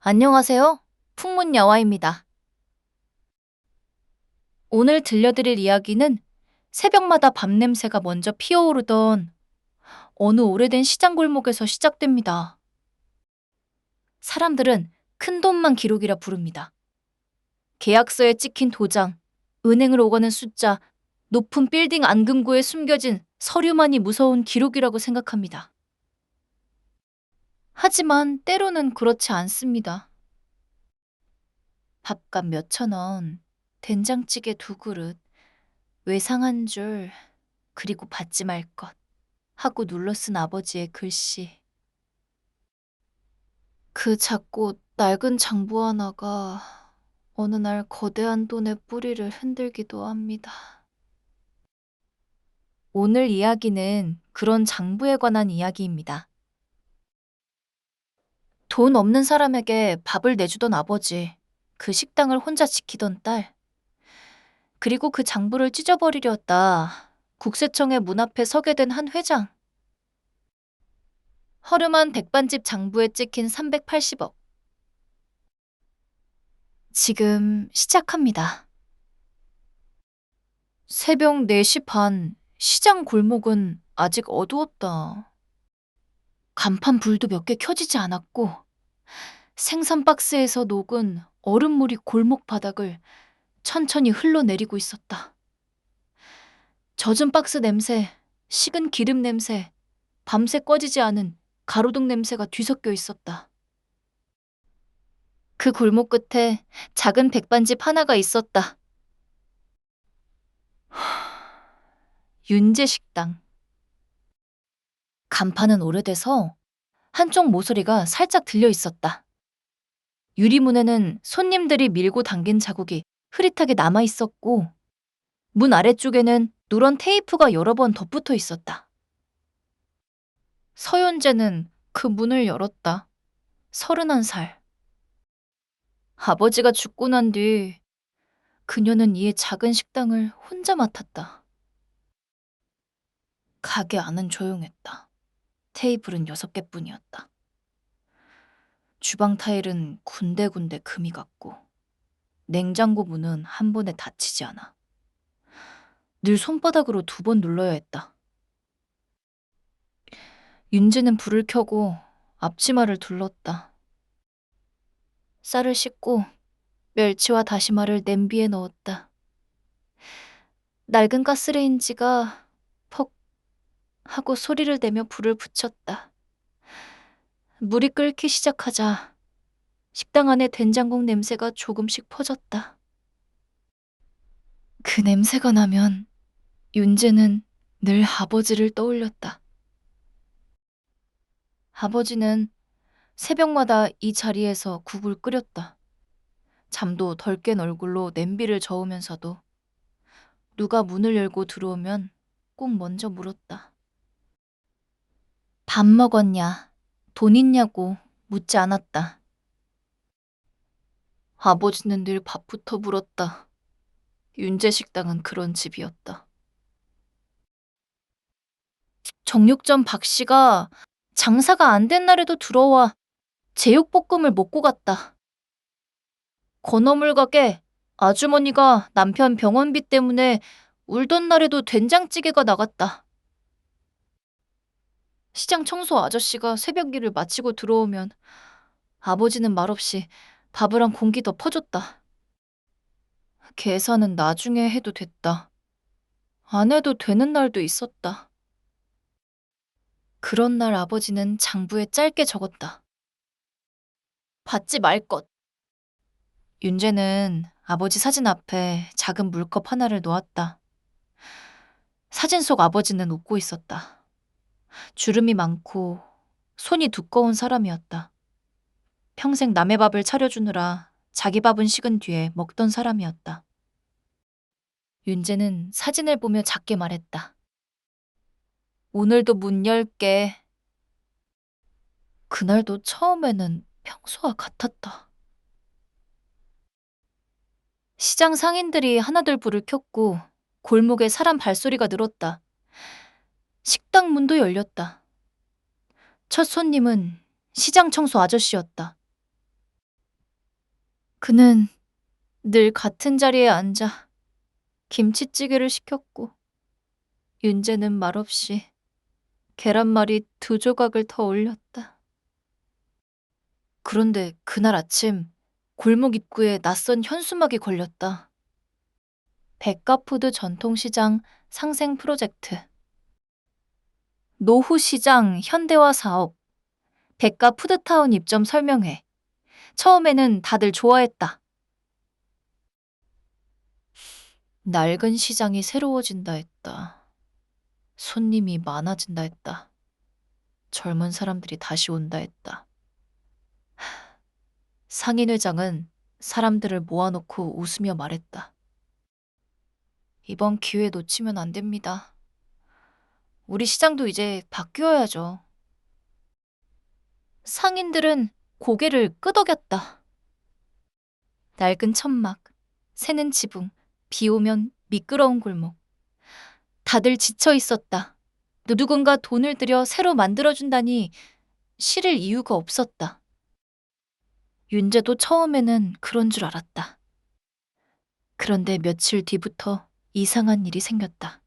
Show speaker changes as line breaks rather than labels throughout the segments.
안녕하세요. 풍문야화입니다. 오늘 들려드릴 이야기는 새벽마다 밤냄새가 먼저 피어오르던 어느 오래된 시장 골목에서 시작됩니다. 사람들은 큰돈만 기록이라 부릅니다. 계약서에 찍힌 도장, 은행을 오가는 숫자, 높은 빌딩 안금고에 숨겨진 서류만이 무서운 기록이라고 생각합니다. 하지만 때로는 그렇지 않습니다. 밥값 몇천 원, 된장찌개 두 그릇, 외상 한 줄, 그리고 받지 말 것 하고 눌러 쓴 아버지의 글씨. 그 작고 낡은 장부 하나가 어느 날 거대한 돈의 뿌리를 흔들기도 합니다. 오늘 이야기는 그런 장부에 관한 이야기입니다. 돈 없는 사람에게 밥을 내주던 아버지, 그 식당을 혼자 지키던 딸, 그리고 그 장부를 찢어버리려 했다. 국세청의 문 앞에 서게 된 한 회장. 허름한 백반집 장부에 찍힌 380억. 지금 시작합니다. 새벽 4시 반, 시장 골목은 아직 어두웠다. 간판 불도 몇 개 켜지지 않았고, 생선 박스에서 녹은 얼음물이 골목 바닥을 천천히 흘러내리고 있었다. 젖은 박스 냄새, 식은 기름 냄새, 밤새 꺼지지 않은 가로등 냄새가 뒤섞여 있었다. 그 골목 끝에 작은 백반집 하나가 있었다. 윤재 식당. 간판은 오래돼서 한쪽 모서리가 살짝 들려 있었다. 유리문에는 손님들이 밀고 당긴 자국이 흐릿하게 남아 있었고, 문 아래쪽에는 누런 테이프가 여러 번 덧붙어 있었다. 서연재는 그 문을 열었다. 31살. 아버지가 죽고 난 뒤 그녀는 이 작은 식당을 혼자 맡았다. 가게 안은 조용했다. 테이블은 6개뿐이었다. 주방 타일은 군데군데 금이 갔고, 냉장고 문은 한 번에 닫히지 않아. 늘 손바닥으로 2번 눌러야 했다. 윤지는 불을 켜고 앞치마를 둘렀다. 쌀을 씻고 멸치와 다시마를 냄비에 넣었다. 낡은 가스레인지가 퍽 하고 소리를 내며 불을 붙였다. 물이 끓기 시작하자 식당 안에 된장국 냄새가 조금씩 퍼졌다. 그 냄새가 나면 윤재는 늘 아버지를 떠올렸다. 아버지는 새벽마다 이 자리에서 국을 끓였다. 잠도 덜 깬 얼굴로 냄비를 저으면서도 누가 문을 열고 들어오면 꼭 먼저 물었다. 밥 먹었냐? 돈 있냐고 묻지 않았다. 아버지는 늘 밥부터 물었다. 윤재 식당은 그런 집이었다. 정육점 박 씨가 장사가 안 된 날에도 들어와 제육볶음을 먹고 갔다. 건어물 가게 아주머니가 남편 병원비 때문에 울던 날에도 된장찌개가 나갔다. 시장 청소 아저씨가 새벽 일을 마치고 들어오면 아버지는 말없이 밥을 한 공기 더 퍼줬다. 계산은 나중에 해도 됐다. 안 해도 되는 날도 있었다. 그런 날 아버지는 장부에 짧게 적었다. 받지 말 것. 윤재는 아버지 사진 앞에 작은 물컵 하나를 놓았다. 사진 속 아버지는 웃고 있었다. 주름이 많고 손이 두꺼운 사람이었다. 평생 남의 밥을 차려주느라 자기 밥은 식은 뒤에 먹던 사람이었다. 윤재는 사진을 보며 작게 말했다. 오늘도 문 열게. 그날도 처음에는 평소와 같았다. 시장 상인들이 하나둘 불을 켰고 골목에 사람 발소리가 늘었다. 식당 문도 열렸다. 첫 손님은 시장 청소 아저씨였다. 그는 늘 같은 자리에 앉아 김치찌개를 시켰고, 윤재는 말없이 계란말이 2조각을 더 올렸다. 그런데 그날 아침 골목 입구에 낯선 현수막이 걸렸다. 백가푸드 전통시장 상생 프로젝트. 노후시장 현대화 사업. 백가푸드타운 입점 설명회. 처음에는 다들 좋아했다. 낡은 시장이 새로워진다 했다. 손님이 많아진다 했다. 젊은 사람들이 다시 온다 했다. 상인회장은 사람들을 모아놓고 웃으며 말했다. 이번 기회 놓치면 안 됩니다. 우리 시장도 이제 바뀌어야죠. 상인들은 고개를 끄덕였다. 낡은 천막, 새는 지붕, 비 오면 미끄러운 골목. 다들 지쳐 있었다. 누군가 돈을 들여 새로 만들어준다니 싫을 이유가 없었다. 윤재도 처음에는 그런 줄 알았다. 그런데 며칠 뒤부터 이상한 일이 생겼다.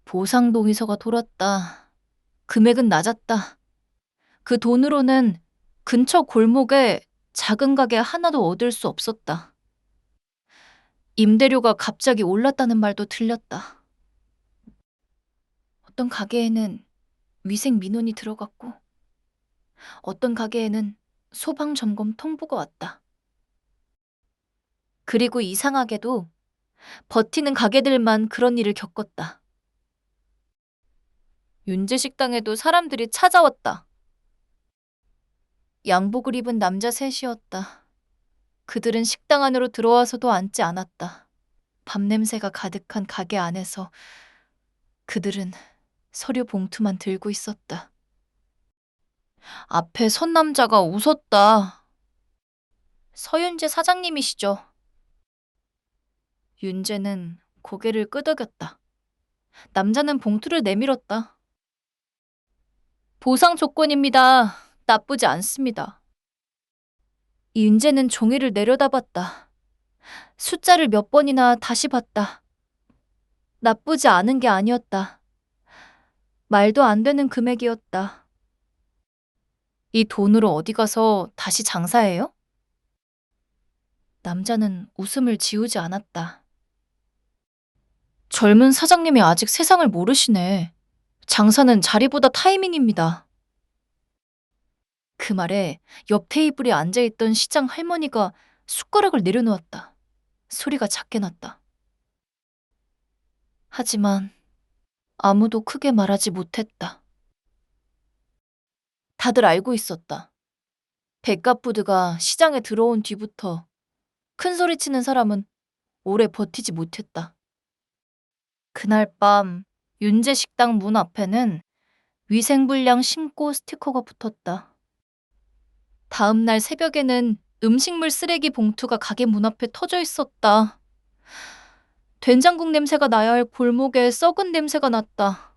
보상 동의서가 돌았다. 금액은 낮았다. 그 돈으로는 근처 골목에 작은 가게 하나도 얻을 수 없었다. 임대료가 갑자기 올랐다는 말도 들렸다. 어떤 가게에는 위생 민원이 들어갔고, 어떤 가게에는 소방 점검 통보가 왔다. 그리고 이상하게도 버티는 가게들만 그런 일을 겪었다. 윤재 식당에도 사람들이 찾아왔다. 양복을 입은 남자 셋이었다. 그들은 식당 안으로 들어와서도 앉지 않았다. 밥 냄새가 가득한 가게 안에서 그들은 서류 봉투만 들고 있었다. 앞에 선 남자가 웃었다. 서윤재 사장님이시죠? 윤재는 고개를 끄덕였다. 남자는 봉투를 내밀었다. 보상 조건입니다. 나쁘지 않습니다. 윤재는 종이를 내려다봤다. 숫자를 몇 번이나 다시 봤다. 나쁘지 않은 게 아니었다. 말도 안 되는 금액이었다. 이 돈으로 어디 가서 다시 장사해요? 남자는 웃음을 지우지 않았다. 젊은 사장님이 아직 세상을 모르시네. 장사는 자리보다 타이밍입니다. 그 말에 옆 테이블에 앉아있던 시장 할머니가 숟가락을 내려놓았다. 소리가 작게 났다. 하지만 아무도 크게 말하지 못했다. 다들 알고 있었다. 백가푸드가 시장에 들어온 뒤부터 큰 소리 치는 사람은 오래 버티지 못했다. 그날 밤 윤재 식당 문 앞에는 위생불량 신고 스티커가 붙었다. 다음 날 새벽에는 음식물 쓰레기 봉투가 가게 문 앞에 터져 있었다. 된장국 냄새가 나야 할 골목에 썩은 냄새가 났다.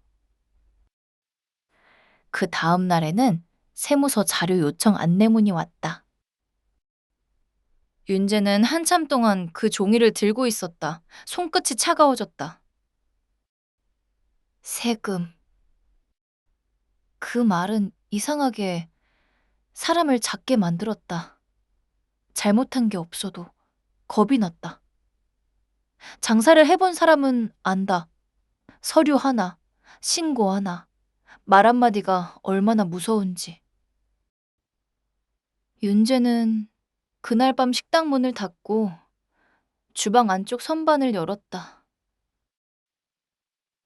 그 다음 날에는 세무서 자료 요청 안내문이 왔다. 윤재는 한참 동안 그 종이를 들고 있었다. 손끝이 차가워졌다. 세금. 그 말은 이상하게 사람을 작게 만들었다. 잘못한 게 없어도 겁이 났다. 장사를 해본 사람은 안다. 서류 하나, 신고 하나, 말 한마디가 얼마나 무서운지. 윤재는 그날 밤 식당 문을 닫고 주방 안쪽 선반을 열었다.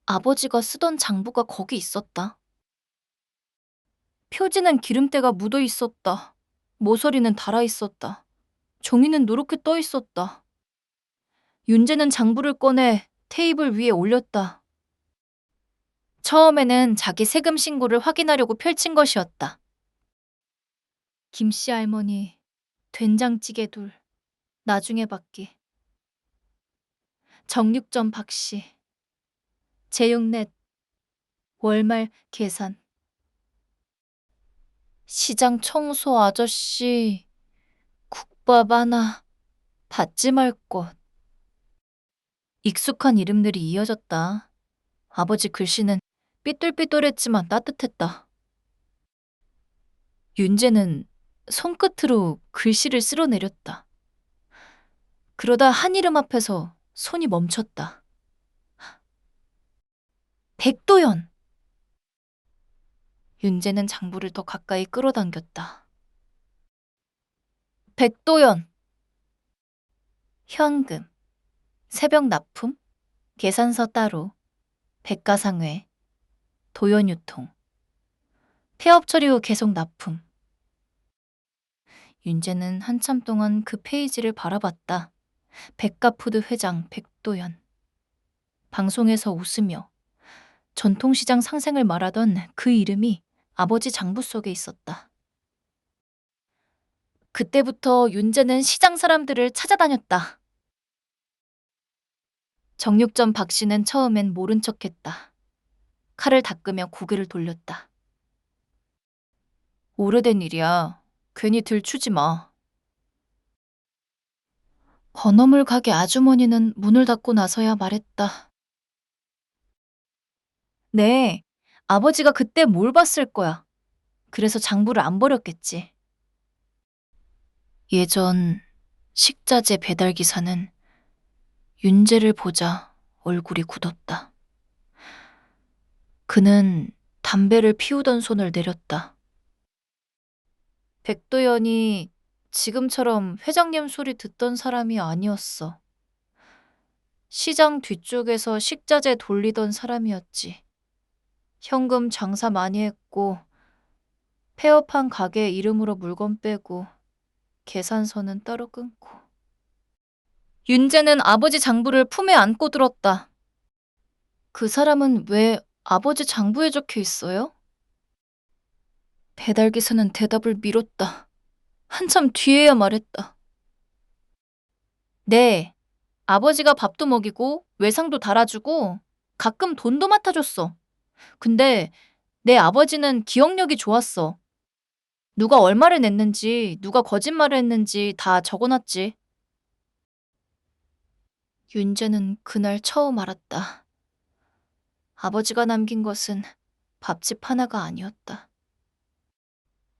아버지가 쓰던 장부가 거기 있었다. 표지는 기름때가 묻어 있었다. 모서리는 닳아 있었다. 종이는 노랗게 떠 있었다. 윤재는 장부를 꺼내 테이블 위에 올렸다. 처음에는 자기 세금 신고를 확인하려고 펼친 것이었다. 김씨 할머니, 된장찌개 둘, 나중에 받기. 정육점 박씨, 제육넷, 월말 계산. 시장 청소 아저씨, 국밥 하나, 받지 말 것. 익숙한 이름들이 이어졌다. 아버지 글씨는 삐뚤삐뚤했지만 따뜻했다. 윤재는 손끝으로 글씨를 쓸어내렸다. 그러다 한 이름 앞에서 손이 멈췄다. 백도연! 윤재는 장부를 더 가까이 끌어당겼다. 백도연! 현금, 새벽 납품, 계산서 따로, 백가상회, 도연유통, 폐업 처리 후 계속 납품. 윤재는 한참 동안 그 페이지를 바라봤다. 백가푸드 회장 백도연. 방송에서 웃으며 전통시장 상생을 말하던 그 이름이 아버지 장부 속에 있었다. 그때부터 윤재는 시장 사람들을 찾아다녔다. 정육점 박 씨는 처음엔 모른 척했다. 칼을 닦으며 고개를 돌렸다. 오래된 일이야. 괜히 들추지 마. 건어물 가게 아주머니는 문을 닫고 나서야 말했다. 네, 아버지가 그때 뭘 봤을 거야. 그래서 장부를 안 버렸겠지. 예전 식자재 배달 기사는 윤재를 보자 얼굴이 굳었다. 그는 담배를 피우던 손을 내렸다. 백도연이 지금처럼 회장님 소리 듣던 사람이 아니었어. 시장 뒤쪽에서 식자재 돌리던 사람이었지. 현금 장사 많이 했고 폐업한 가게 이름으로 물건 빼고 계산서는 따로 끊고. 윤재는 아버지 장부를 품에 안고 들었다. 그 사람은 왜 아버지 장부에 적혀 있어요? 배달기사는 대답을 미뤘다. 한참 뒤에야 말했다. 네, 아버지가 밥도 먹이고 외상도 달아주고 가끔 돈도 맡아줬어. 근데 내 아버지는 기억력이 좋았어. 누가 얼마를 냈는지, 누가 거짓말을 했는지 다 적어놨지. 윤재는 그날 처음 알았다. 아버지가 남긴 것은 밥집 하나가 아니었다.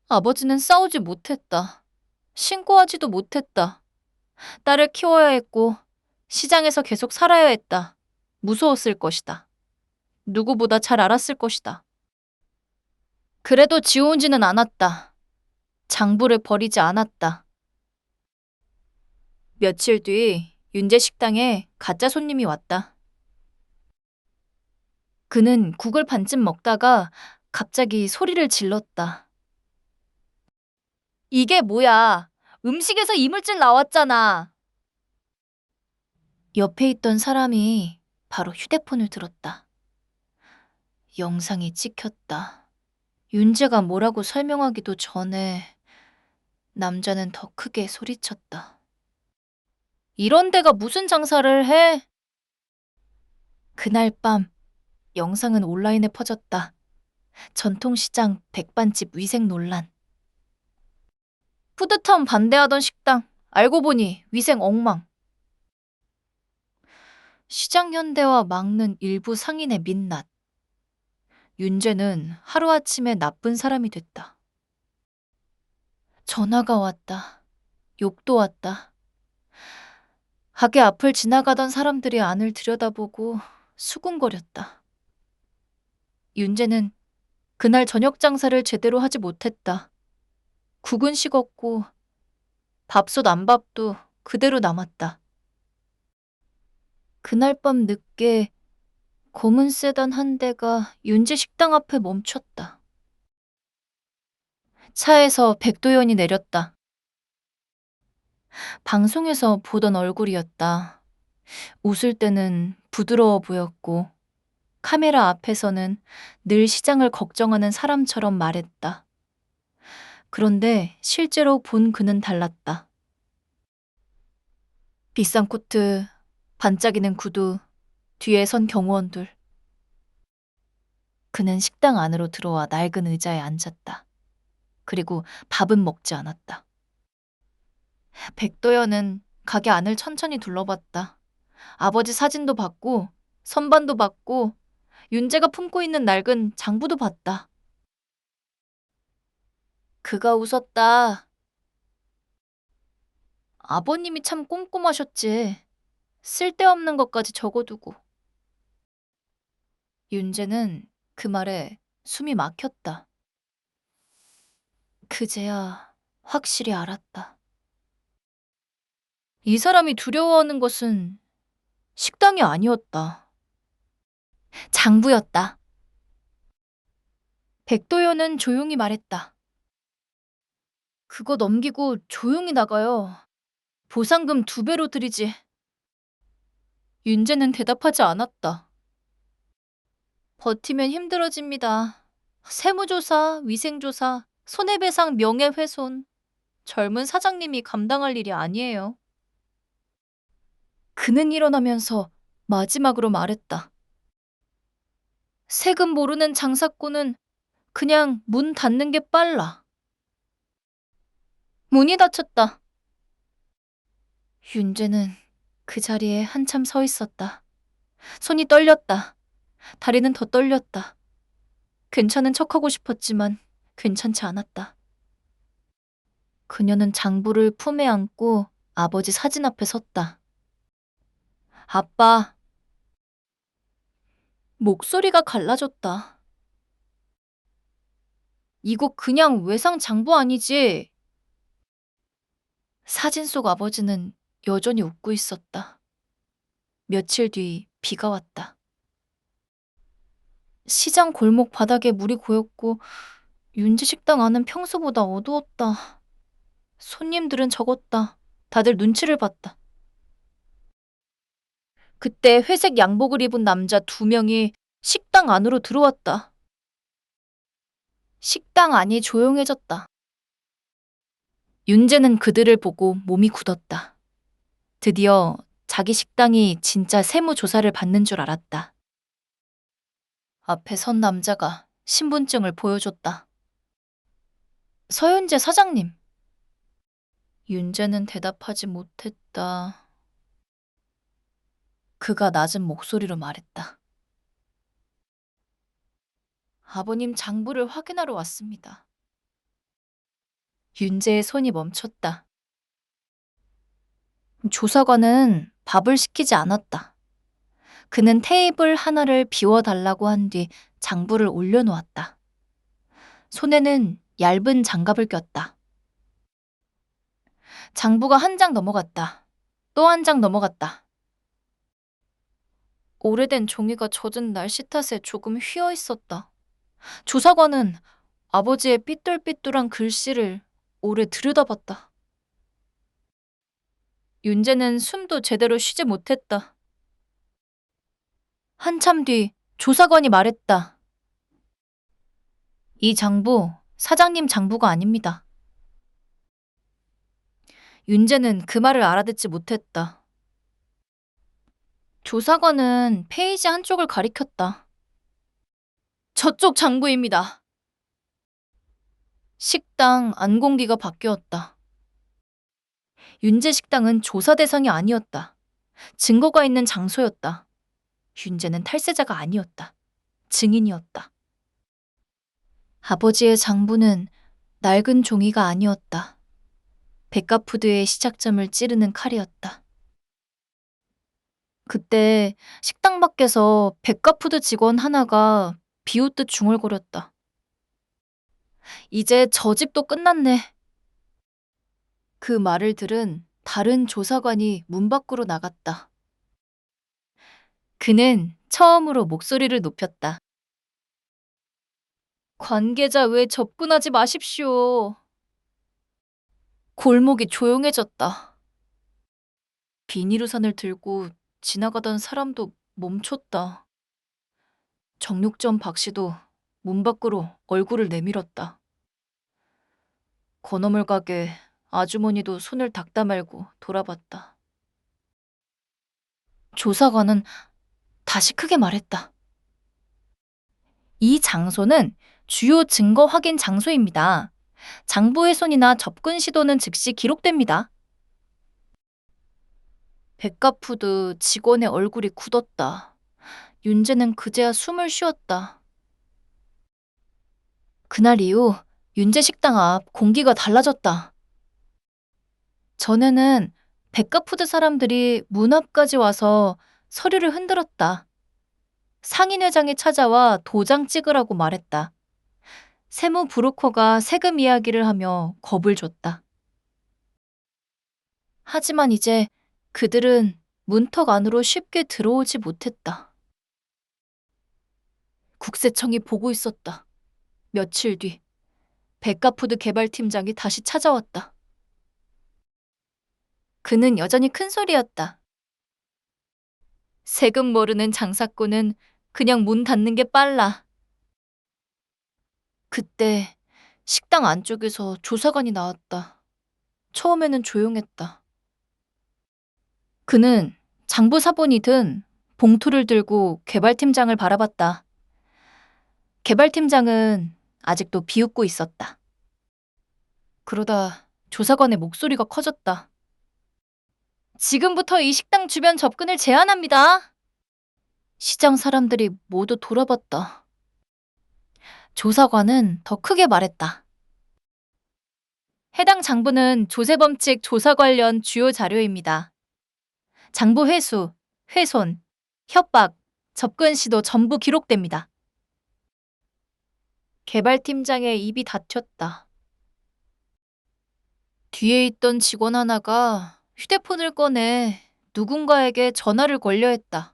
아버지는 싸우지 못했다. 신고하지도 못했다. 딸을 키워야 했고 시장에서 계속 살아야 했다. 무서웠을 것이다. 누구보다 잘 알았을 것이다. 그래도 지워오지는 않았다. 장부를 버리지 않았다. 며칠 뒤 윤재 식당에 가짜 손님이 왔다. 그는 국을 반쯤 먹다가 갑자기 소리를 질렀다. 이게 뭐야? 음식에서 이물질 나왔잖아. 옆에 있던 사람이 바로 휴대폰을 들었다. 영상이 찍혔다. 윤재가 뭐라고 설명하기도 전에 남자는 더 크게 소리쳤다. 이런 데가 무슨 장사를 해? 그날 밤 영상은 온라인에 퍼졌다. 전통시장 백반집 위생 논란. 푸드타운 반대하던 식당. 알고 보니 위생 엉망. 시장 현대화 막는 일부 상인의 민낯. 윤재는 하루아침에 나쁜 사람이 됐다. 전화가 왔다. 욕도 왔다. 가게 앞을 지나가던 사람들이 안을 들여다보고 수군거렸다. 윤재는 그날 저녁 장사를 제대로 하지 못했다. 국은 식었고 밥솥 안밥도 그대로 남았다. 그날 밤 늦게 검은 세단 한 대가 윤재 식당 앞에 멈췄다. 차에서 백도연이 내렸다. 방송에서 보던 얼굴이었다. 웃을 때는 부드러워 보였고 카메라 앞에서는 늘 시장을 걱정하는 사람처럼 말했다. 그런데 실제로 본 그는 달랐다. 비싼 코트, 반짝이는 구두, 뒤에 선 경호원들. 그는 식당 안으로 들어와 낡은 의자에 앉았다. 그리고 밥은 먹지 않았다. 백도연은 가게 안을 천천히 둘러봤다. 아버지 사진도 봤고, 선반도 봤고, 윤재가 품고 있는 낡은 장부도 봤다. 그가 웃었다. 아버님이 참 꼼꼼하셨지. 쓸데없는 것까지 적어두고. 윤재는 그 말에 숨이 막혔다. 그제야 확실히 알았다. 이 사람이 두려워하는 것은 식당이 아니었다. 장부였다. 백도연은 조용히 말했다. 그거 넘기고 조용히 나가요. 보상금 2배로 드리지. 윤재는 대답하지 않았다. 버티면 힘들어집니다. 세무조사, 위생조사, 손해배상, 명예훼손. 젊은 사장님이 감당할 일이 아니에요. 그는 일어나면서 마지막으로 말했다. 세금 모르는 장사꾼은 그냥 문 닫는 게 빨라. 문이 닫혔다. 윤재는 그 자리에 한참 서 있었다. 손이 떨렸다. 다리는 더 떨렸다. 괜찮은 척하고 싶었지만 괜찮지 않았다. 그녀는 장부를 품에 안고 아버지 사진 앞에 섰다. 아빠. 목소리가 갈라졌다. 이거 그냥 외상 장부 아니지? 사진 속 아버지는 여전히 웃고 있었다. 며칠 뒤 비가 왔다. 시장 골목 바닥에 물이 고였고 윤지 식당 안은 평소보다 어두웠다. 손님들은 적었다. 다들 눈치를 봤다. 그때 회색 양복을 입은 남자 2명이 식당 안으로 들어왔다. 식당 안이 조용해졌다. 윤재는 그들을 보고 몸이 굳었다. 드디어 자기 식당이 진짜 세무조사를 받는 줄 알았다. 앞에 선 남자가 신분증을 보여줬다. 서윤재 사장님. 윤재는 대답하지 못했다. 그가 낮은 목소리로 말했다. 아버님 장부를 확인하러 왔습니다. 윤재의 손이 멈췄다. 조사관은 밥을 시키지 않았다. 그는 테이블 하나를 비워달라고 한 뒤 장부를 올려놓았다. 손에는 얇은 장갑을 꼈다. 장부가 1장 넘어갔다. 또 1장 넘어갔다. 오래된 종이가 젖은 날씨 탓에 조금 휘어 있었다. 조사관은 아버지의 삐뚤삐뚤한 글씨를 오래 들여다봤다. 윤재는 숨도 제대로 쉬지 못했다. 한참 뒤 조사관이 말했다. 이 장부, 사장님 장부가 아닙니다. 윤재는 그 말을 알아듣지 못했다. 조사관은 페이지 한쪽을 가리켰다. 저쪽 장부입니다. 식당 안공기가 바뀌었다. 윤재 식당은 조사 대상이 아니었다. 증거가 있는 장소였다. 윤재는 탈세자가 아니었다. 증인이었다. 아버지의 장부는 낡은 종이가 아니었다. 백가푸드의 시작점을 찌르는 칼이었다. 그때 식당 밖에서 백가푸드 직원 하나가 비웃듯 중얼거렸다. 이제 저 집도 끝났네. 그 말을 들은 다른 조사관이 문 밖으로 나갔다. 그는 처음으로 목소리를 높였다. 관계자 외 접근하지 마십시오. 골목이 조용해졌다. 비닐우산을 들고 지나가던 사람도 멈췄다. 정육점 박 씨도 문 밖으로 얼굴을 내밀었다. 건어물 가게 아주머니도 손을 닦다 말고 돌아봤다. 조사관은 다시 크게 말했다. 이 장소는 주요 증거 확인 장소입니다. 장부 훼손이나 접근 시도는 즉시 기록됩니다. 백가푸드 직원의 얼굴이 굳었다. 윤재는 그제야 숨을 쉬었다. 그날 이후 윤재 식당 앞 공기가 달라졌다. 전에는 백가푸드 사람들이 문 앞까지 와서 서류를 흔들었다. 상인회장이 찾아와 도장 찍으라고 말했다. 세무 브로커가 세금 이야기를 하며 겁을 줬다. 하지만 이제 그들은 문턱 안으로 쉽게 들어오지 못했다. 국세청이 보고 있었다. 며칠 뒤 백가푸드 개발팀장이 다시 찾아왔다. 그는 여전히 큰 소리였다. 세금 모르는 장사꾼은 그냥 문 닫는 게 빨라. 그때 식당 안쪽에서 조사관이 나왔다. 처음에는 조용했다. 그는 장부 사본이 든 봉투를 들고 개발팀장을 바라봤다. 개발팀장은 아직도 비웃고 있었다. 그러다 조사관의 목소리가 커졌다. 지금부터 이 식당 주변 접근을 제한합니다. 시장 사람들이 모두 돌아봤다. 조사관은 더 크게 말했다. 해당 장부는 조세범 측 조사 관련 주요 자료입니다. 장부 회수, 훼손, 협박, 접근 시도 전부 기록됩니다. 개발팀장의 입이 닫혔다. 뒤에 있던 직원 하나가 휴대폰을 꺼내 누군가에게 전화를 걸려 했다.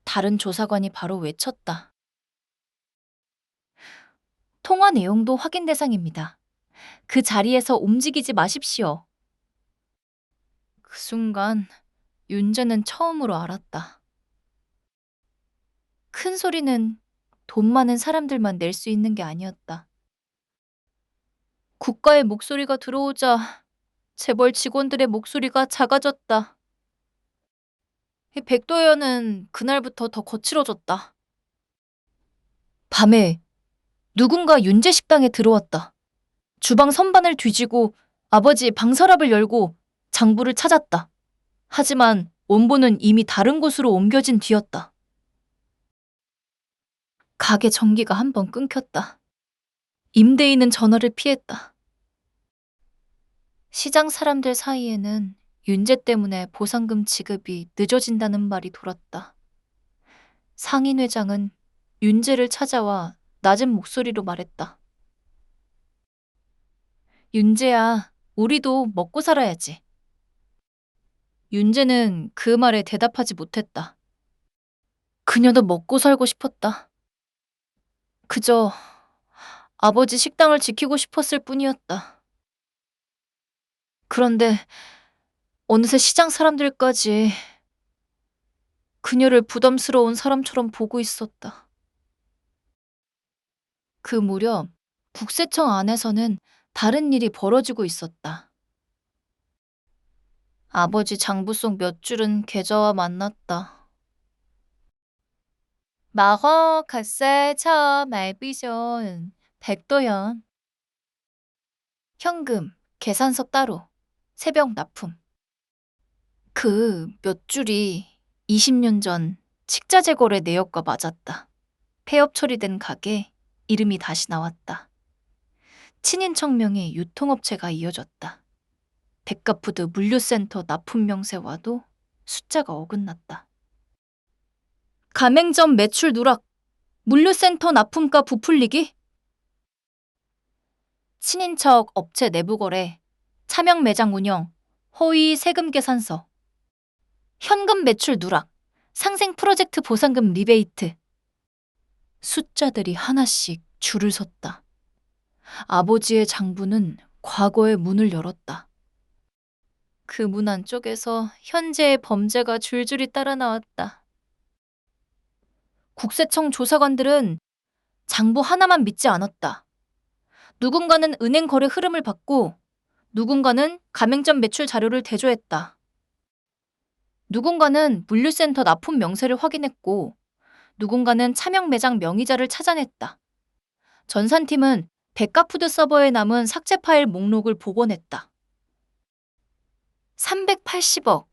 다른 조사관이 바로 외쳤다. 통화 내용도 확인 대상입니다. 그 자리에서 움직이지 마십시오. 그 순간 윤재는 처음으로 알았다. 큰 소리는 돈 많은 사람들만 낼 수 있는 게 아니었다. 국가의 목소리가 들어오자 재벌 직원들의 목소리가 작아졌다. 백도연은 그날부터 더 거칠어졌다. 밤에 누군가 윤재 식당에 들어왔다. 주방 선반을 뒤지고 아버지의 방서랍을 열고 장부를 찾았다. 하지만 원본은 이미 다른 곳으로 옮겨진 뒤였다. 가게 전기가 한 번 끊겼다. 임대인은 전화를 피했다. 시장 사람들 사이에는 윤재 때문에 보상금 지급이 늦어진다는 말이 돌았다. 상인회장은 윤재를 찾아와 낮은 목소리로 말했다. 윤재야, 우리도 먹고 살아야지. 윤재는 그 말에 대답하지 못했다. 그녀도 먹고 살고 싶었다. 그저 아버지 식당을 지키고 싶었을 뿐이었다. 그런데 어느새 시장 사람들까지 그녀를 부담스러운 사람처럼 보고 있었다. 그 무렵 국세청 안에서는 다른 일이 벌어지고 있었다. 아버지 장부 속 몇 줄은 계좌와 만났다. 마허 갓세 차 말비숑 백도연. 현금, 계산서 따로, 새벽 납품. 그 몇 줄이 20년 전 식자재 거래 내역과 맞았다. 폐업 처리된 가게 이름이 다시 나왔다. 친인척 명의 유통업체가 이어졌다. 백가푸드 물류센터 납품 명세와도 숫자가 어긋났다. 가맹점 매출 누락, 물류센터 납품가 부풀리기? 친인척 업체 내부 거래, 차명 매장 운영, 허위 세금 계산서, 현금 매출 누락, 상생 프로젝트 보상금 리베이트. 숫자들이 하나씩 줄을 섰다. 아버지의 장부는 과거의 문을 열었다. 그 문 안쪽에서 현재의 범죄가 줄줄이 따라 나왔다. 국세청 조사관들은 장부 하나만 믿지 않았다. 누군가는 은행 거래 흐름을 봤고 누군가는 가맹점 매출 자료를 대조했다. 누군가는 물류센터 납품 명세를 확인했고 누군가는 차명 매장 명의자를 찾아냈다. 전산팀은 백가푸드 서버에 남은 삭제 파일 목록을 복원했다. 380억.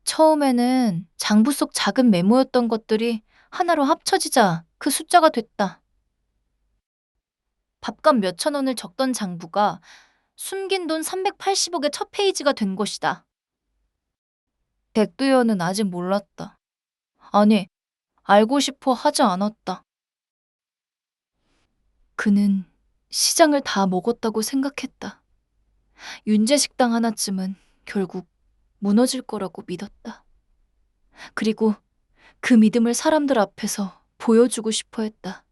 처음에는 장부 속 작은 메모였던 것들이 하나로 합쳐지자 그 숫자가 됐다. 밥값 몇천 원을 적던 장부가 숨긴 돈 380억의 첫 페이지가 된 것이다. 백두현은 아직 몰랐다. 아니, 알고 싶어 하지 않았다. 그는 시장을 다 먹었다고 생각했다. 윤재 식당 하나쯤은 결국 무너질 거라고 믿었다. 그리고 그 믿음을 사람들 앞에서 보여주고 싶어 했다.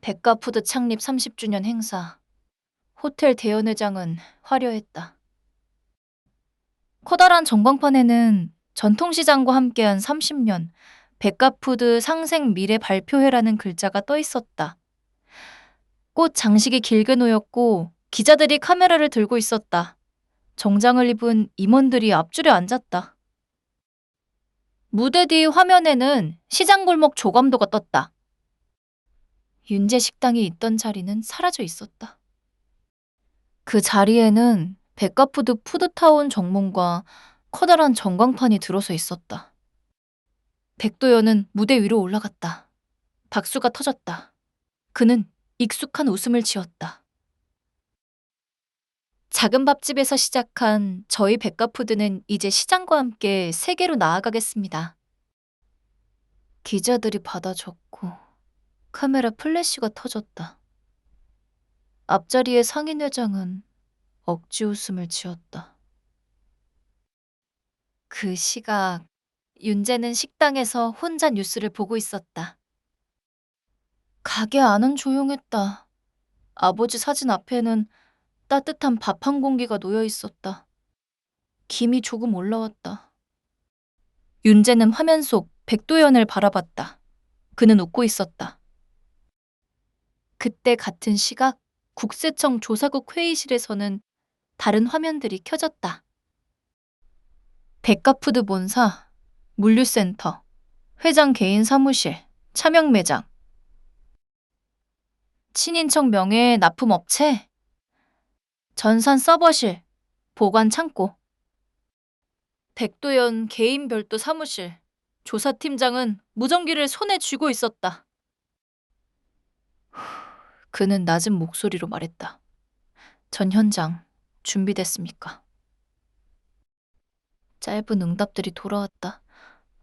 백가푸드 창립 30주년 행사. 호텔 대연회장은 화려했다. 커다란 전광판에는 전통시장과 함께한 30년 백가푸드 상생 미래 발표회라는 글자가 떠 있었다. 꽃 장식이 길게 놓였고 기자들이 카메라를 들고 있었다. 정장을 입은 임원들이 앞줄에 앉았다. 무대 뒤 화면에는 시장골목 조감도가 떴다. 윤재 식당이 있던 자리는 사라져 있었다. 그 자리에는 백가푸드 푸드타운 정문과 커다란 전광판이 들어서 있었다. 백도연은 무대 위로 올라갔다. 박수가 터졌다. 그는 익숙한 웃음을 지었다. 작은 밥집에서 시작한 저희 백가푸드는 이제 시장과 함께 세계로 나아가겠습니다. 기자들이 받아줬고 카메라 플래시가 터졌다. 앞자리의 상인회장은 억지 웃음을 지었다. 그 시각 윤재는 식당에서 혼자 뉴스를 보고 있었다. 가게 안은 조용했다. 아버지 사진 앞에는 따뜻한 밥 한 공기가 놓여 있었다. 김이 조금 올라왔다. 윤재는 화면 속 백도연을 바라봤다. 그는 웃고 있었다. 그때 같은 시각 국세청 조사국 회의실에서는 다른 화면들이 켜졌다. 백가푸드 본사, 물류센터, 회장 개인 사무실, 차명 매장, 친인척 명의의 납품업체, 전산 서버실, 보관 창고, 백도연 개인 별도 사무실, 조사팀장은 무전기를 손에 쥐고 있었다. 그는 낮은 목소리로 말했다. 전 현장 준비됐습니까? 짧은 응답들이 돌아왔다.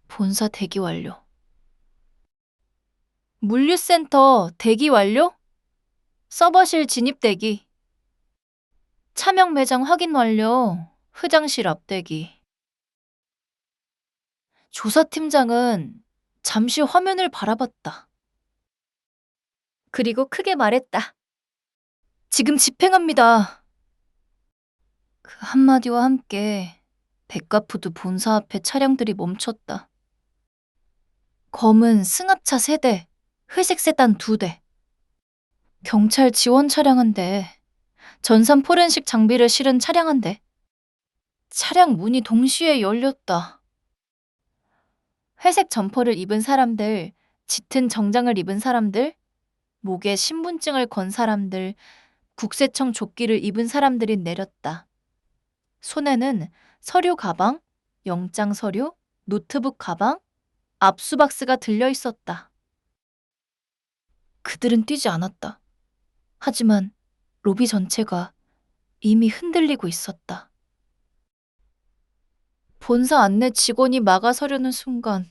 본사 대기 완료. 물류센터 대기 완료? 서버실 진입 대기. 차명 매장 확인 완료. 회장실 앞 대기. 조사팀장은 잠시 화면을 바라봤다. 그리고 크게 말했다. 지금 집행합니다. 그 한마디와 함께 백가푸드 본사 앞에 차량들이 멈췄다. 검은 승합차 3대, 회색 세단 2대, 경찰 지원 차량 1대, 전산 포렌식 장비를 실은 차량 1대. 차량 문이 동시에 열렸다. 회색 점퍼를 입은 사람들, 짙은 정장을 입은 사람들, 목에 신분증을 건 사람들, 국세청 조끼를 입은 사람들이 내렸다. 손에는 서류 가방, 영장 서류, 노트북 가방, 압수박스가 들려 있었다. 그들은 뛰지 않았다. 하지만 로비 전체가 이미 흔들리고 있었다. 본사 안내 직원이 막아서려는 순간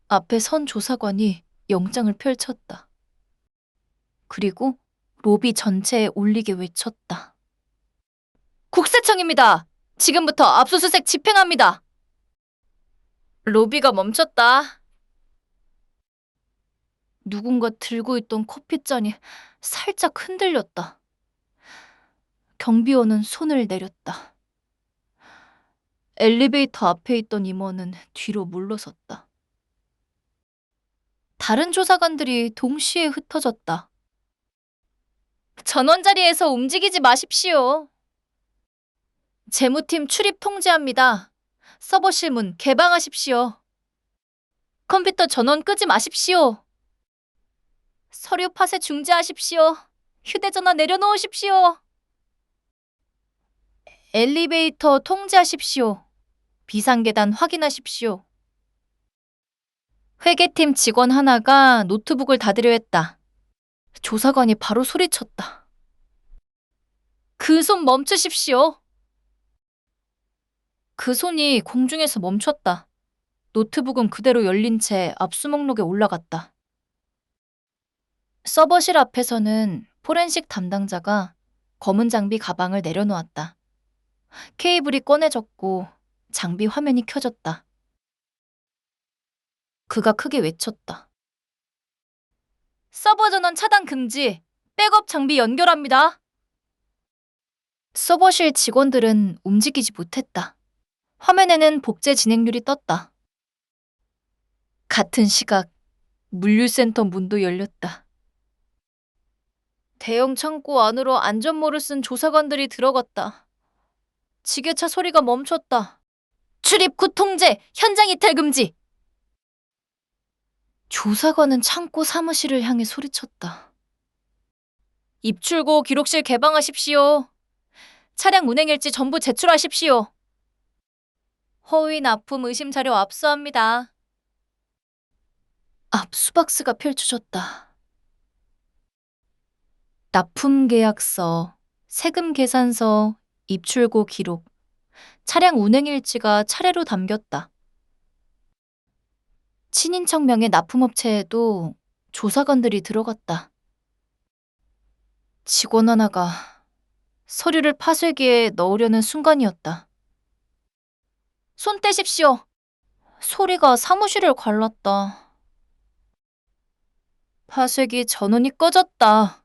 앞에 선 조사관이 영장을 펼쳤다. 그리고 로비 전체에 울리게 외쳤다. 국세청입니다. 지금부터 압수수색 집행합니다. 로비가 멈췄다. 누군가 들고 있던 커피잔이 살짝 흔들렸다. 경비원은 손을 내렸다. 엘리베이터 앞에 있던 임원은 뒤로 물러섰다. 다른 조사관들이 동시에 흩어졌다. 전원 자리에서 움직이지 마십시오. 재무팀 출입 통제합니다. 서버실 문 개방하십시오. 컴퓨터 전원 끄지 마십시오. 서류 파쇄 중지하십시오. 휴대전화 내려놓으십시오. 엘리베이터 통제하십시오. 비상계단 확인하십시오. 회계팀 직원 하나가 노트북을 닫으려 했다. 조사관이 바로 소리쳤다. 그 손 멈추십시오. 그 손이 공중에서 멈췄다. 노트북은 그대로 열린 채 압수 목록에 올라갔다. 서버실 앞에서는 포렌식 담당자가 검은 장비 가방을 내려놓았다. 케이블이 꺼내졌고 장비 화면이 켜졌다. 그가 크게 외쳤다. 서버 전원 차단 금지! 백업 장비 연결합니다. 서버실 직원들은 움직이지 못했다. 화면에는 복제 진행률이 떴다. 같은 시각 물류센터 문도 열렸다. 대형 창고 안으로 안전모를 쓴 조사관들이 들어갔다. 지게차 소리가 멈췄다. 출입구 통제! 현장 이탈 금지! 조사관은 창고 사무실을 향해 소리쳤다. 입출고 기록실 개방하십시오. 차량 운행일지 전부 제출하십시오. 허위 납품 의심 자료 압수합니다. 압수박스가 펼쳐졌다. 납품 계약서, 세금 계산서, 입출고 기록, 차량 운행일지가 차례로 담겼다. 친인척명의 납품업체에도 조사관들이 들어갔다. 직원 하나가 서류를 파쇄기에 넣으려는 순간이었다. 손 떼십시오. 소리가 사무실을 갈랐다. 파쇄기 전원이 꺼졌다.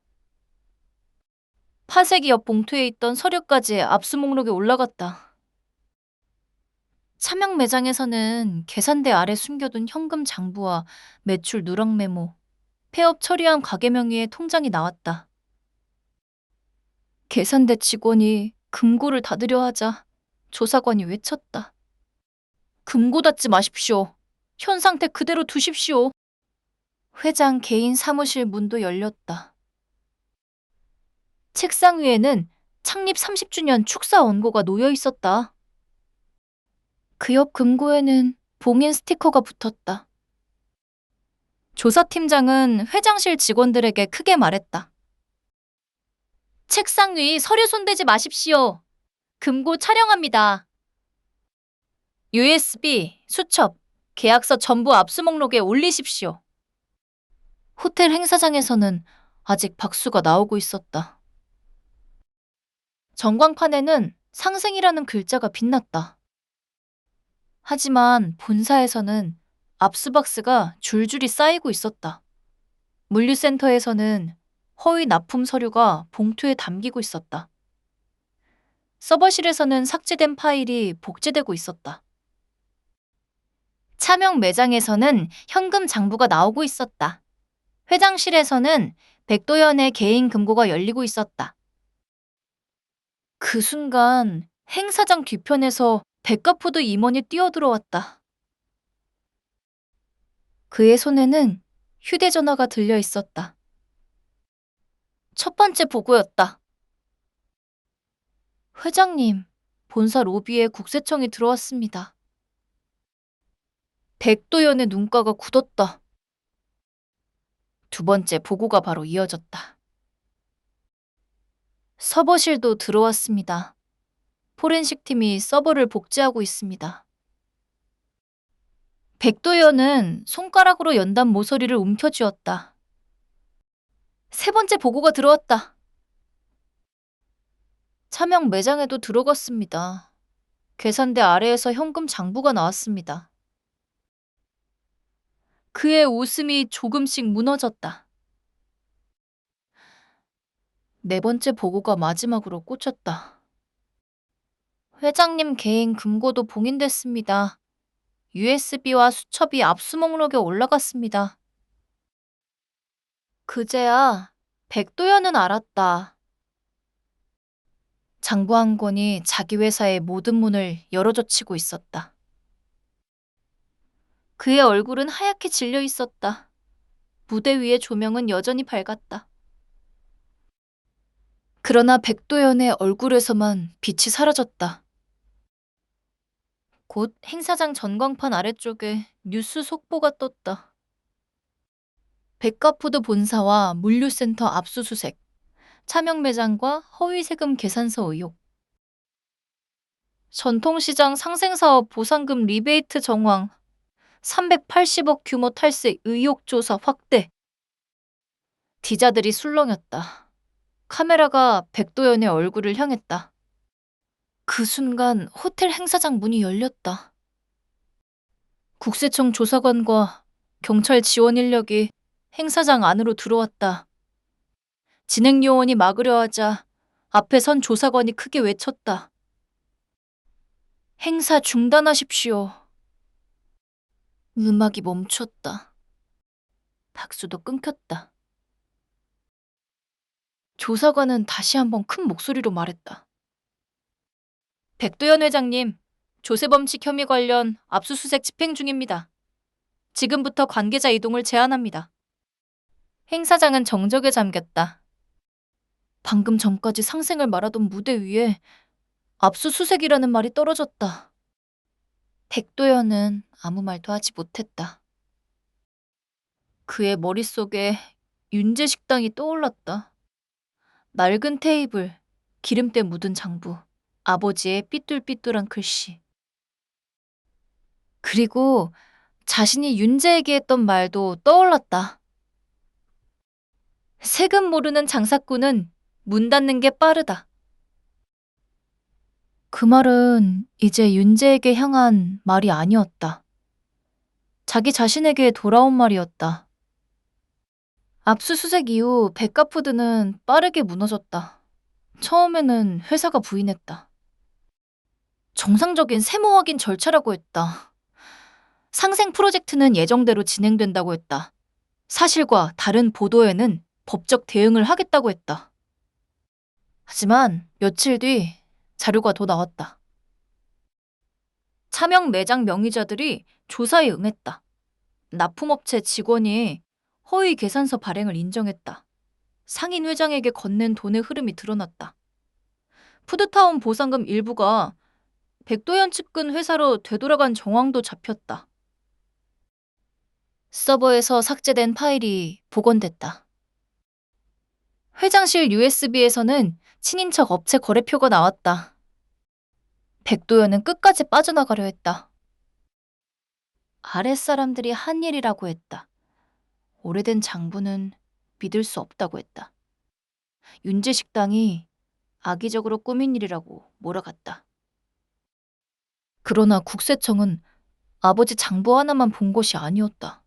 파쇄기 옆 봉투에 있던 서류까지 압수 목록에 올라갔다. 차명 매장에서는 계산대 아래 숨겨둔 현금 장부와 매출 누락 메모, 폐업 처리한 가게 명의의 통장이 나왔다. 계산대 직원이 금고를 닫으려 하자 조사관이 외쳤다. 금고 닫지 마십시오. 현 상태 그대로 두십시오. 회장 개인 사무실 문도 열렸다. 책상 위에는 창립 30주년 축사 원고가 놓여 있었다. 그 옆 금고에는 봉인 스티커가 붙었다. 조사팀장은 회장실 직원들에게 크게 말했다. 책상 위 서류 손대지 마십시오. 금고 촬영합니다. USB, 수첩, 계약서 전부 압수 목록에 올리십시오. 호텔 행사장에서는 아직 박수가 나오고 있었다. 전광판에는 상생이라는 글자가 빛났다. 하지만 본사에서는 압수박스가 줄줄이 쌓이고 있었다. 물류센터에서는 허위 납품 서류가 봉투에 담기고 있었다. 서버실에서는 삭제된 파일이 복제되고 있었다. 차명 매장에서는 현금 장부가 나오고 있었다. 회장실에서는 백도연의 개인 금고가 열리고 있었다. 그 순간 행사장 뒤편에서 백가푸드 임원이 뛰어들어왔다. 그의 손에는 휴대전화가 들려 있었다. 첫 번째 보고였다. 회장님, 본사 로비에 국세청이 들어왔습니다. 백도연의 눈가가 굳었다. 두 번째 보고가 바로 이어졌다. 서버실도 들어왔습니다. 포렌식 팀이 서버를 복제하고 있습니다. 백도연은 손가락으로 연단 모서리를 움켜쥐었다. 세 번째 보고가 들어왔다. 차명 매장에도 들어갔습니다. 계산대 아래에서 현금 장부가 나왔습니다. 그의 웃음이 조금씩 무너졌다. 네 번째 보고가 마지막으로 꽂혔다. 회장님 개인 금고도 봉인됐습니다. USB와 수첩이 압수 목록에 올라갔습니다. 그제야 백도연은 알았다. 장부 한 권이 자기 회사의 모든 문을 열어젖히고 있었다. 그의 얼굴은 하얗게 질려 있었다. 무대 위의 조명은 여전히 밝았다. 그러나 백도연의 얼굴에서만 빛이 사라졌다. 곧 행사장 전광판 아래쪽에 뉴스 속보가 떴다. 백가푸드 본사와 물류센터 압수수색, 차명 매장과 허위 세금 계산서 의혹, 전통시장 상생사업 보상금 리베이트 정황, 380억 규모 탈세 의혹 조사 확대. 기자들이 술렁였다. 카메라가 백도연의 얼굴을 향했다. 그 순간 호텔 행사장 문이 열렸다. 국세청 조사관과 경찰 지원 인력이 행사장 안으로 들어왔다. 진행 요원이 막으려 하자 앞에 선 조사관이 크게 외쳤다. 행사 중단하십시오. 음악이 멈췄다. 박수도 끊겼다. 조사관은 다시 한번 큰 목소리로 말했다. 백도연 회장님, 조세범칙 혐의 관련 압수수색 집행 중입니다. 지금부터 관계자 이동을 제한합니다. 행사장은 정적에 잠겼다. 방금 전까지 상생을 말하던 무대 위에 압수수색이라는 말이 떨어졌다. 백도연은 아무 말도 하지 못했다. 그의 머릿속에 윤재 식당이 떠올랐다. 낡은 테이블, 기름때 묻은 장부, 아버지의 삐뚤삐뚤한 글씨. 그리고 자신이 윤재에게 했던 말도 떠올랐다. 세금 모르는 장사꾼은 문 닫는 게 빠르다. 그 말은 이제 윤재에게 향한 말이 아니었다. 자기 자신에게 돌아온 말이었다. 압수수색 이후 백가푸드는 빠르게 무너졌다. 처음에는 회사가 부인했다. 정상적인 세무 확인 절차라고 했다. 상생 프로젝트는 예정대로 진행된다고 했다. 사실과 다른 보도에는 법적 대응을 하겠다고 했다. 하지만 며칠 뒤 자료가 더 나왔다. 차명 매장 명의자들이 조사에 응했다. 납품업체 직원이 허위 계산서 발행을 인정했다. 상인 회장에게 건넨 돈의 흐름이 드러났다. 푸드타운 보상금 일부가 백도연 측근 회사로 되돌아간 정황도 잡혔다. 서버에서 삭제된 파일이 복원됐다. 회장실 USB에서는 친인척 업체 거래표가 나왔다. 백도연은 끝까지 빠져나가려 했다. 아랫사람들이 한 일이라고 했다. 오래된 장부는 믿을 수 없다고 했다. 윤재 식당이 악의적으로 꾸민 일이라고 몰아갔다. 그러나 국세청은 아버지 장부 하나만 본 것이 아니었다.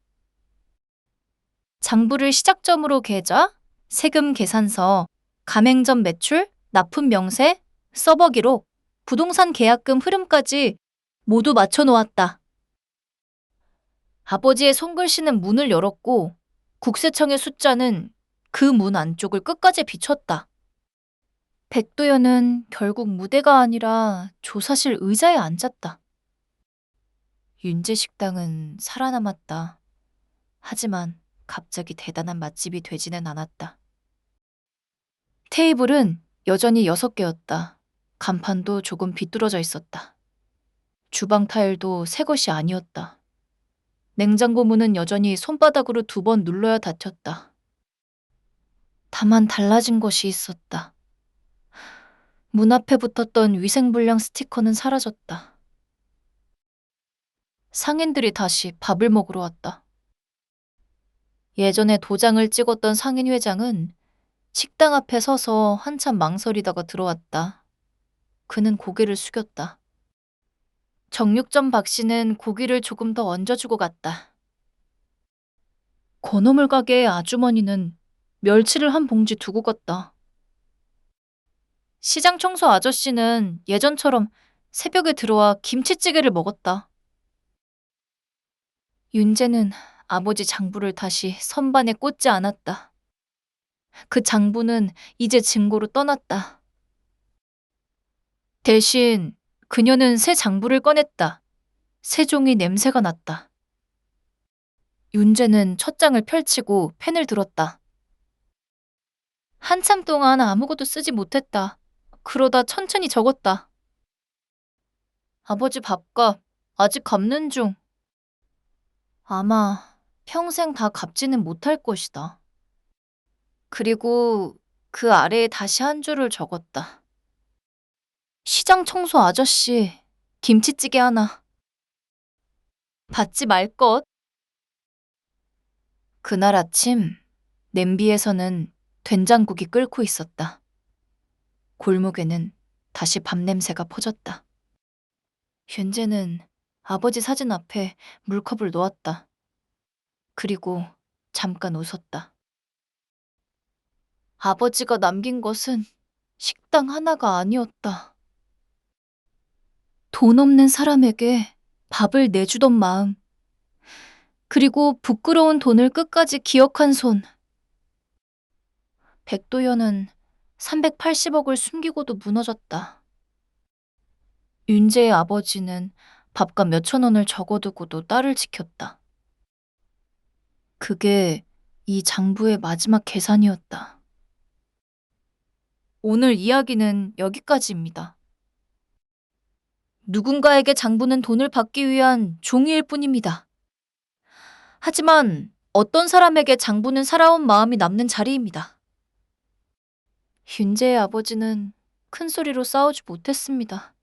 장부를 시작점으로 계좌, 세금 계산서, 가맹점 매출, 납품 명세, 서버 기록, 부동산 계약금 흐름까지 모두 맞춰놓았다. 아버지의 손글씨는 문을 열었고 국세청의 숫자는 그 문 안쪽을 끝까지 비췄다. 백도연은 결국 무대가 아니라 조사실 의자에 앉았다. 윤재 식당은 살아남았다. 하지만 갑자기 대단한 맛집이 되지는 않았다. 테이블은 여전히 6개였다. 간판도 조금 비뚤어져 있었다. 주방 타일도 새 것이 아니었다. 냉장고 문은 여전히 손바닥으로 2번 눌러야 닫혔다. 다만 달라진 것이 있었다. 문 앞에 붙었던 위생불량 스티커는 사라졌다. 상인들이 다시 밥을 먹으러 왔다. 예전에 도장을 찍었던 상인 회장은 식당 앞에 서서 한참 망설이다가 들어왔다. 그는 고개를 숙였다. 정육점 박 씨는 고기를 조금 더 얹어주고 갔다. 건어물 가게의 아주머니는 멸치를 한 봉지 두고 갔다. 시장 청소 아저씨는 예전처럼 새벽에 들어와 김치찌개를 먹었다. 윤재는 아버지 장부를 다시 선반에 꽂지 않았다. 그 장부는 이제 증거로 떠났다. 대신 그녀는 새 장부를 꺼냈다. 새 종이 냄새가 났다. 윤재는 첫 장을 펼치고 펜을 들었다. 한참 동안 아무것도 쓰지 못했다. 그러다 천천히 적었다. 아버지 밥값 아직 갚는 중. 아마 평생 다 갚지는 못할 것이다. 그리고 그 아래에 다시 한 줄을 적었다. 시장 청소 아저씨, 김치찌개 하나. 받지 말 것. 그날 아침 냄비에서는 된장국이 끓고 있었다. 골목에는 다시 밥 냄새가 퍼졌다. 현재는 아버지 사진 앞에 물컵을 놓았다. 그리고 잠깐 웃었다. 아버지가 남긴 것은 식당 하나가 아니었다. 돈 없는 사람에게 밥을 내주던 마음, 그리고 부끄러운 돈을 끝까지 기억한 손. 백도연은 380억을 숨기고도 무너졌다. 윤재의 아버지는 밥값 몇천 원을 적어두고도 딸을 지켰다. 그게 이 장부의 마지막 계산이었다. 오늘 이야기는 여기까지입니다. 누군가에게 장부는 돈을 받기 위한 종이일 뿐입니다. 하지만 어떤 사람에게 장부는 살아온 마음이 남는 자리입니다. 윤재의 아버지는 큰 소리로 싸우지 못했습니다.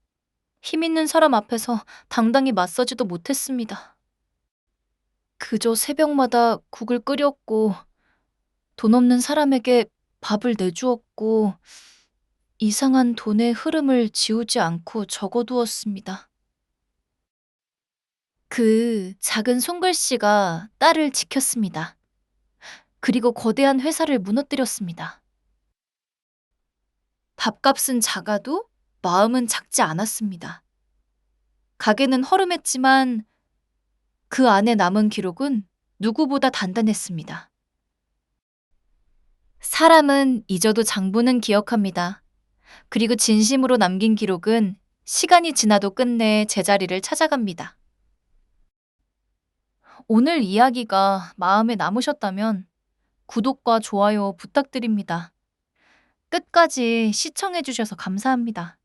힘 있는 사람 앞에서 당당히 맞서지도 못했습니다. 그저 새벽마다 국을 끓였고 돈 없는 사람에게 밥을 내주었고 이상한 돈의 흐름을 지우지 않고 적어두었습니다. 그 작은 손글씨가 딸을 지켰습니다. 그리고 거대한 회사를 무너뜨렸습니다. 밥값은 작아도 마음은 작지 않았습니다. 가게는 허름했지만 그 안에 남은 기록은 누구보다 단단했습니다. 사람은 잊어도 장부는 기억합니다. 그리고 진심으로 남긴 기록은 시간이 지나도 끝내 제자리를 찾아갑니다. 오늘 이야기가 마음에 남으셨다면 구독과 좋아요 부탁드립니다. 끝까지 시청해주셔서 감사합니다.